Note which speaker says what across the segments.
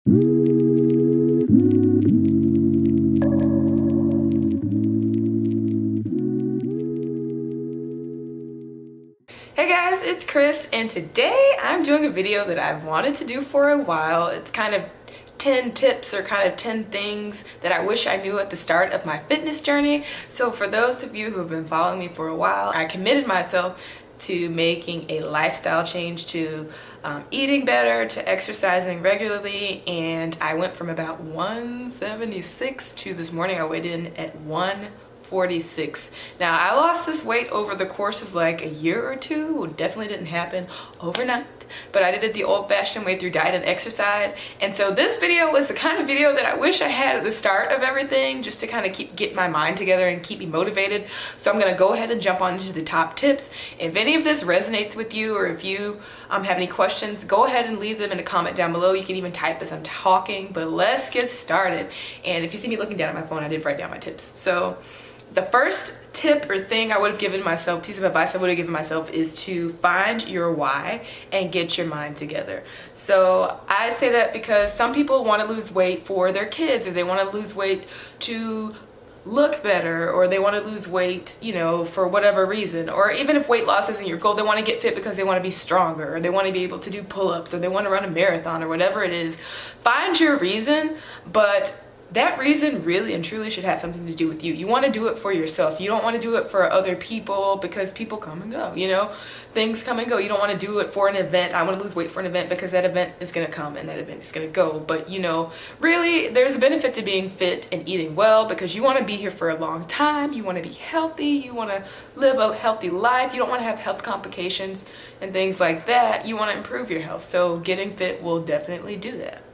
Speaker 1: Hey guys, it's Chris, and today I'm doing a video that I've wanted to do for a while. It's kind of 10 tips or kind of 10 things that I wish I knew at the start of my fitness journey. So for those of you who have been following me for a while, I committed myself to making a lifestyle change, to eating better, to exercising regularly, and I went from about 176 to this morning I weighed in at 146. Now I lost this weight over the course of like a year or two. It definitely didn't happen overnight, but I did it the old-fashioned way through diet and exercise. And so this video is the kind of video that I wish I had at the start of everything, just to kind of get my mind together and keep me motivated. So I'm gonna go ahead and jump on into the top tips. If any of this resonates with you, or if you have any questions, go ahead and leave them in a comment down below. You can even type as I'm talking, but let's get started. And if you see me looking down at my phone, I did write down my tips. So the first tip or thing I would have given myself, piece of advice I would have given myself, is to find your why and get your mind together. So I say that because some people want to lose weight for their kids, or they want to lose weight to look better, or they want to lose weight, you know, for whatever reason. Or even if weight loss isn't your goal, they want to get fit because they want to be stronger, or they want to be able to do pull-ups, or they want to run a marathon, or whatever it is. Find your reason, but that reason really and truly should have something to do with you. You want to do it for yourself. You don't want to do it for other people, because people come and go, you know? Things come and go. You don't want to do it for an event. I want to lose weight for an event because that event is going to come and that event is going to go. But, you know, really there's a benefit to being fit and eating well, because you want to be here for a long time. You want to be healthy. You want to live a healthy life. You don't want to have health complications and things like that. You want to improve your health. So getting fit will definitely do that.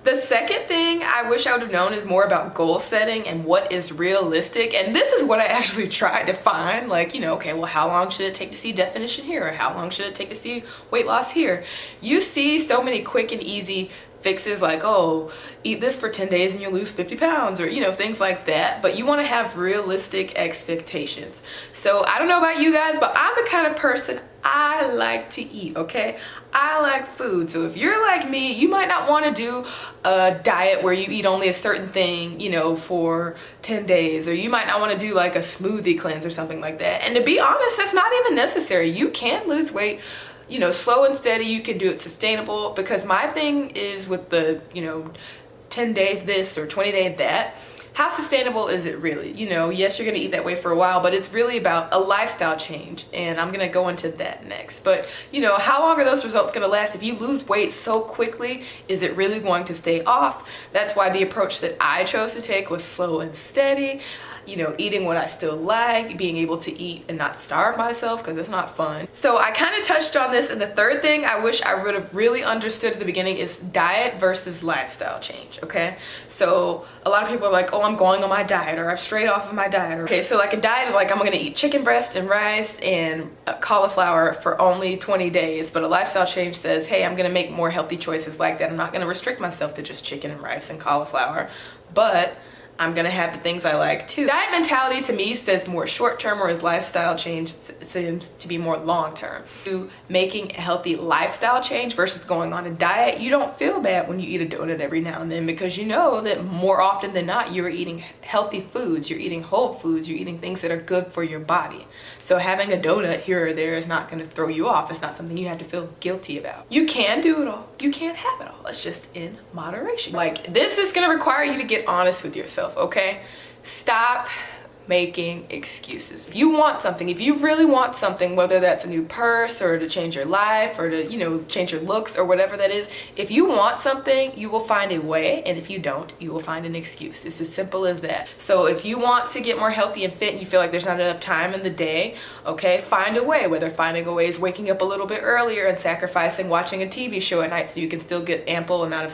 Speaker 1: The second thing I wish I would have known is more about goal setting and what is realistic. And this is what I actually tried to find. Like, you know, okay, well, how long should it take to see definition here? Or how long should it take to see weight loss here? You see so many quick and easy fixes like, oh, eat this for 10 days and you'll lose 50 pounds, or, you know, things like that. But you want to have realistic expectations. So I don't know about you guys, but I'm the kind of person, I like to eat, okay? I like food. So if you're like me, you might not want to do a diet where you eat only a certain thing, you know, for 10 days, or you might not want to do like a smoothie cleanse or something like that. And to be honest, that's not even necessary. You can lose weight, you know, slow and steady. You can do it sustainable, because my thing is with the, you know, 10-day this or 20-day that, how sustainable is it really? You know, yes, you're going to eat that way for a while, but it's really about a lifestyle change, and I'm going to go into that next. But, you know, how long are those results going to last? If you lose weight so quickly, is it really going to stay off? That's why the approach that I chose to take was slow and steady. You know, eating what I still like, being able to eat and not starve myself, because it's not fun. So I kind of touched on this, and the third thing I wish I would have really understood at the beginning is diet versus lifestyle change, okay? So a lot of people are like, oh, I'm going on my diet, or I've strayed off of my diet. Okay, so like a diet is like, I'm gonna eat chicken breast and rice and cauliflower for only 20 days, but a lifestyle change says, hey, I'm gonna make more healthy choices like that. I'm not gonna restrict myself to just chicken and rice and cauliflower, but I'm gonna have the things I like too. Diet mentality to me says more short-term, whereas lifestyle change seems to be more long-term. To making a healthy lifestyle change versus going on a diet, you don't feel bad when you eat a donut every now and then, because you know that more often than not you're eating healthy foods, you're eating whole foods, you're eating things that are good for your body. So having a donut here or there is not gonna throw you off. It's not something you have to feel guilty about. You can do it all. You can't have it all. It's just in moderation. Like, this is gonna require you to get honest with yourself. Okay? Stop making excuses. If you want something, if you really want something, whether that's a new purse or to change your life or to, you know, change your looks or whatever that is, if you want something, you will find a way, and if you don't, you will find an excuse. It's as simple as that. So if you want to get more healthy and fit and you feel like there's not enough time in the day, okay, find a way. Whether finding a way is waking up a little bit earlier and sacrificing watching a TV show at night so you can still get an ample amount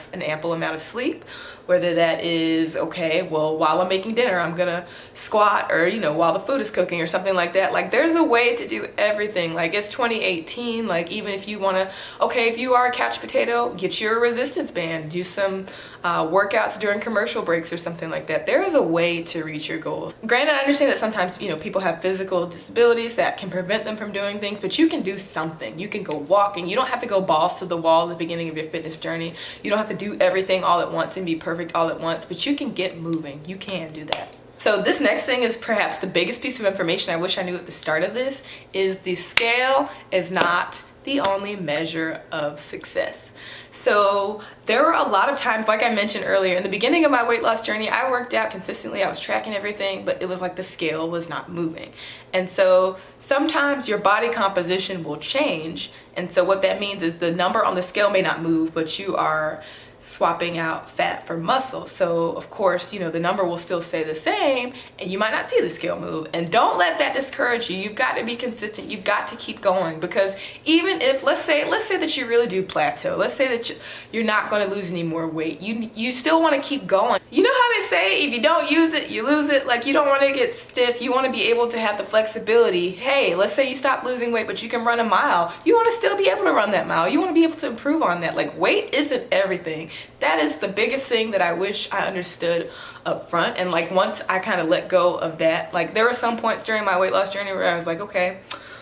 Speaker 1: of sleep. Whether that is, okay, well, while I'm making dinner, I'm gonna squat pot, or you know, while the food is cooking or something like that. Like there's a way to do everything. Like it's 2018. Like even if you want to, okay, if you are a couch potato, get your resistance band, do some workouts during commercial breaks or something like that. There is a way to reach your goals. Granted, I understand that sometimes, you know, people have physical disabilities that can prevent them from doing things, but you can do something. You can go walking. You don't have to go balls to the wall at the beginning of your fitness journey. You don't have to do everything all at once and be perfect all at once, but you can get moving. You can do that. So this next thing is perhaps the biggest piece of information I wish I knew at the start of this, is the scale is not the only measure of success. So there were a lot of times, like I mentioned earlier, in the beginning of my weight loss journey, I worked out consistently, I was tracking everything, but it was like the scale was not moving. And so sometimes your body composition will change. And so what that means is the number on the scale may not move, but you are swapping out fat for muscle. So of course, you know, the number will still stay the same and you might not see the scale move. And don't let that discourage you. You've got to be consistent. You've got to keep going, because even if, let's say that you really do plateau, let's say that you're not going to lose any more weight, you still want to keep going. You know how they say, if you don't use it, you lose it. Like you don't want to get stiff. You want to be able to have the flexibility. Hey, let's say you stop losing weight, but you can run a mile. You want to still be able to run that mile. You want to be able to improve on that. Like weight isn't everything. That is the biggest thing that I wish I understood up front. And like once I kind of let go of that, like there were some points during my weight loss journey where I was like, okay,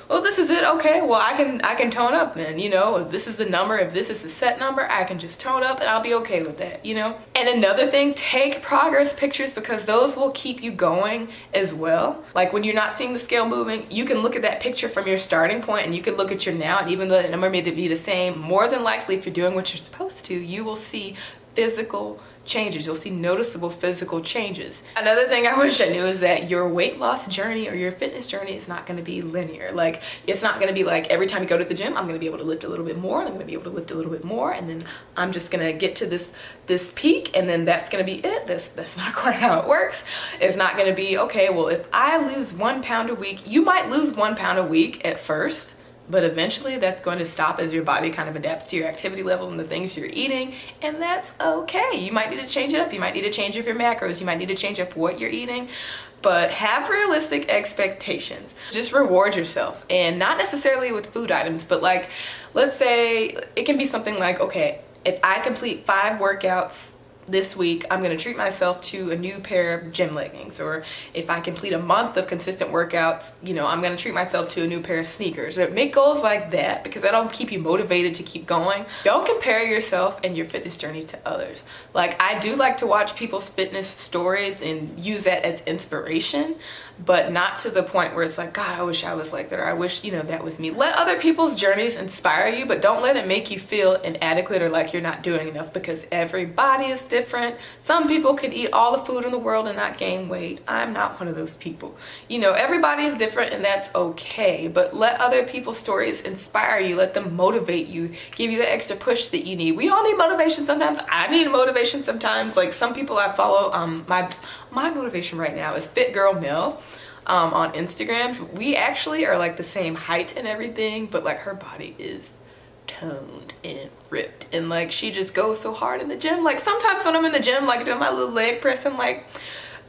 Speaker 1: well, this is it. Okay, well, I can tone up then, you know, if this is the number, if this is the set number, I can just tone up and I'll be okay with that, you know? And another thing, take progress pictures, because those will keep you going as well. Like when you're not seeing the scale moving, you can look at that picture from your starting point and you can look at your now, and even though the number may be the same, more than likely if you're doing what you're supposed to, you will see physical changes. You'll see noticeable physical changes. Another thing I wish I knew is that your weight loss journey or your fitness journey is not going to be linear. Like it's not going to be like every time you go to the gym, I'm going to be able to lift a little bit more, and I'm going to be able to lift a little bit more, and then I'm just going to get to this peak, and then that's going to be it. That's not quite how it works. It's not going to be, okay, well, if I lose 1 pound a week, you might lose 1 pound a week at first, but eventually that's going to stop as your body kind of adapts to your activity level and the things you're eating, and that's okay. You might need to change it up. You might need to change up your macros. You might need to change up what you're eating, but have realistic expectations. Just reward yourself, and not necessarily with food items, but like, let's say it can be something like, okay, if I complete 5 workouts this week, I'm going to treat myself to a new pair of gym leggings. Or if I complete a month of consistent workouts, you know, I'm going to treat myself to a new pair of sneakers. Or make goals like that, because that'll keep you motivated to keep going. Don't compare yourself and your fitness journey to others. Like I do like to watch people's fitness stories and use that as inspiration, but not to the point where it's like, God, I wish I was like that, or I wish, you know, that was me. Let other people's journeys inspire you, but don't let it make you feel inadequate or like you're not doing enough, because everybody is different. Some people can eat all the food in the world and not gain weight. I'm not one of those people. You know, everybody is different, and that's okay, but let other people's stories inspire you. Let them motivate you, give you the extra push that you need. We all need motivation sometimes. I need motivation sometimes. Like some people I follow, my motivation right now is Fit Girl Mel on Instagram. We actually are like the same height and everything, but like her body is toned and ripped, and like she just goes so hard in the gym. Like sometimes when I'm in the gym, like doing my little leg press, I'm like,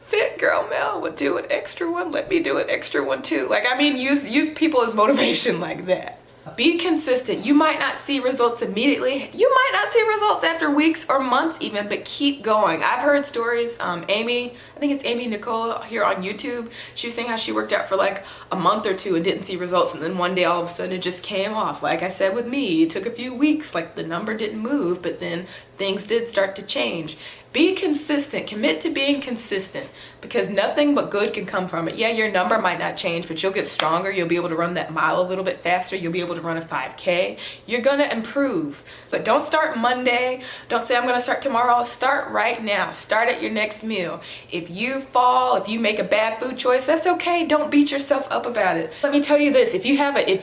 Speaker 1: Fit Girl Mel would do an extra one, let me do an extra one too. Like, I mean, use people as motivation like that. Be consistent. You might not see results immediately. You might not see results after weeks or months even, but keep going. I've heard stories, Amy, I think it's Amy Nicola here on YouTube. She was saying how she worked out for like a month or 2 and didn't see results, and then one day all of a sudden it just came off. Like I said with me, it took a few weeks, like the number didn't move, but then things did start to change. Be consistent. Commit to being consistent, because nothing but good can come from it. Yeah, your number might not change, but you'll get stronger. You'll be able to run that mile a little bit faster. You'll be able to run a 5K. You're going to improve. But don't start Monday. Don't say, I'm going to start tomorrow. Start right now. Start at your next meal. If you fall, if you make a bad food choice, that's okay. Don't beat yourself up about it. Let me tell you this. If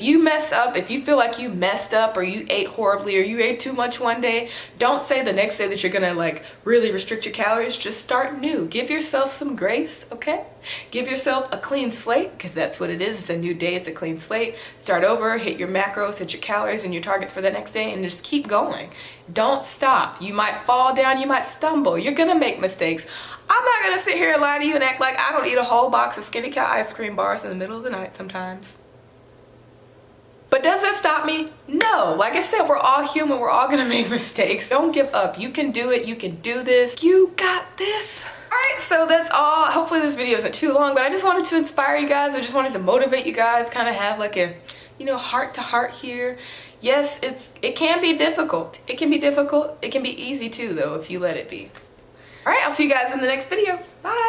Speaker 1: you mess up, if you feel like you messed up, or you ate horribly, or you ate too much one day, don't say the next day that you're gonna like really restrict your calories. Just start new. Give yourself some grace, okay? Give yourself a clean slate, because that's what it is. It's a new day, it's a clean slate. Start over, hit your macros, hit your calories and your targets for the next day, and just keep going. Don't stop. You might fall down, you might stumble. You're gonna make mistakes. I'm not gonna sit here and lie to you and act like I don't eat a whole box of Skinny Cow ice cream bars in the middle of the night sometimes. But does that stop me? No. Like I said, we're all human. We're all gonna make mistakes. Don't give up. You can do it. You can do this. You got this. Alright, so that's all. Hopefully this video isn't too long, but I just wanted to inspire you guys. I just wanted to motivate you guys, kind of have like a, you know, heart to heart here. Yes, it can be difficult. It can be difficult. It can be easy too, though, if you let it be. Alright, I'll see you guys in the next video. Bye!